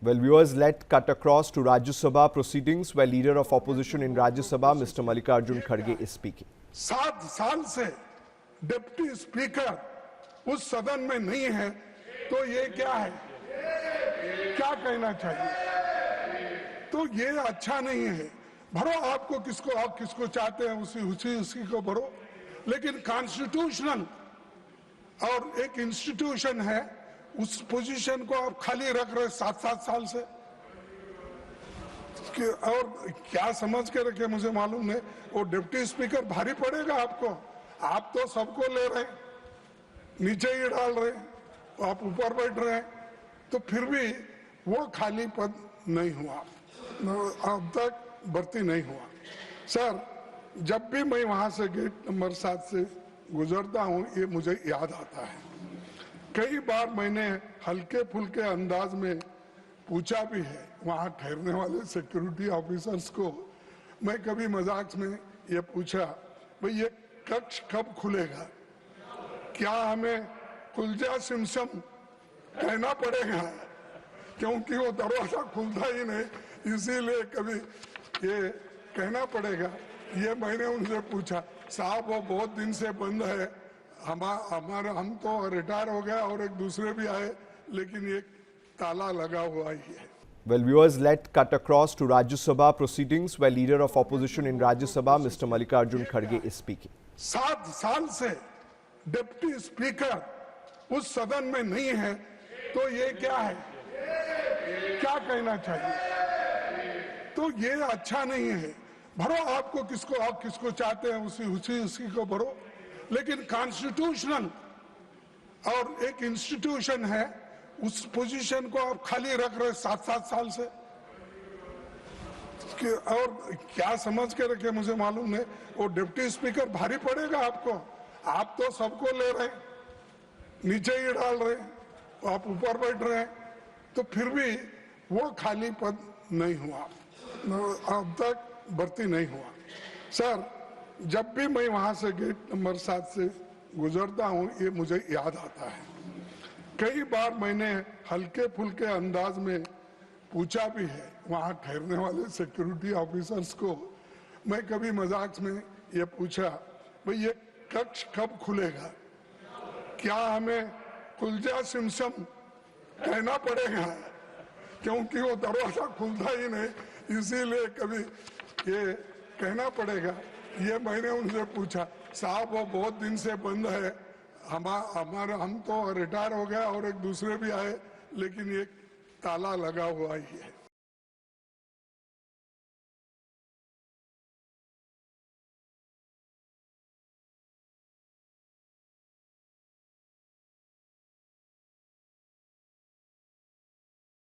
Well, viewers, let's cut across to Rajya Sabha proceedings where Leader of Opposition in Rajya Sabha, Mr. Mallikarjun Kharge, is speaking. 7 साल से deputy speaker उस सदन में नहीं है तो ये क्या है, क्या कहना चाहिए? तो ये अच्छा नहीं है। भरो आपको किसको चाहते हैं उसी को भरो, लेकिन कॉन्स्टिट्यूशनल और एक इंस्टीट्यूशन है, उस पोजीशन को आप खाली रख रहे 7 साल से। और क्या समझ के रखे मुझे मालूम नहीं। वो डिप्टी स्पीकर भारी पड़ेगा आपको। आप तो सबको ले रहे, नीचे ही डाल रहे, आप ऊपर बैठ रहे हैं, तो फिर भी वो खाली पद नहीं हुआ, अब तक भर्ती नहीं हुआ। सर, जब भी मैं वहां से गेट नंबर 7 से गुजरता हूं, ये मुझे याद आता है। कई बार मैंने हल्के फुल्के अंदाज में पूछा भी है वहां ठहरने वाले सिक्योरिटी ऑफिसर्स को। मैं कभी मजाक में ये पूछा, भाई ये कक्ष कब खुलेगा? क्या हमें कुलजा सिमसम कहना पड़ेगा? क्योंकि वो दरवाजा खुलता ही नहीं, इसीलिए कभी ये कहना पड़ेगा। ये मैंने उनसे पूछा। साहब वो बहुत दिन से बंद है, हम तो रिटायर हो गए और एक दूसरे भी आए, लेकिन ये ताला लगा हुआ ही है। Well, viewers, let's cut across to Rajya Sabha proceedings where Leader of Opposition in Rajya Sabha, Mr. Mallikarjun Kharge, is speaking. 7 साल से डिप्टी स्पीकर उस सदन में नहीं है तो ये क्या है, क्या कहना चाहिए? तो ये अच्छा नहीं है। भरो आपको किसको चाहते हैं उसी को भरो, लेकिन कॉन्स्टिट्यूशनल और एक इंस्टीट्यूशन है, उस पोजीशन को आप खाली रख रहे 7 साल से। और क्या समझ के रखे मुझे मालूम नहीं। वो डिप्टी स्पीकर भारी पड़ेगा आपको। आप तो सबको ले रहे, नीचे ही डाल रहे, आप ऊपर बैठ रहे हैं, तो फिर भी वो खाली पद नहीं हुआ, अब तक भर्ती नहीं हुआ। सर, जब भी मैं वहां से गेट नंबर 7 से गुजरता हूं, ये मुझे याद आता है। कई बार मैंने हल्के फुल्के अंदाज में पूछा भी है वहां ठहरने वाले सिक्योरिटी ऑफिसर्स को। मैं कभी मजाक में ये पूछा, भाई ये कक्ष कब खुलेगा? क्या हमें कुलजा सिमसम कहना पड़ेगा? क्योंकि वो दरवाजा खुलता ही नहीं, इसीलिए कभी ये कहना पड़ेगा। ये मैंने उनसे पूछा। साहब वो बहुत दिन से बंद है, हम तो रिटायर हो गए और एक दूसरे भी आए, लेकिन ये ताला लगा हुआ ही है।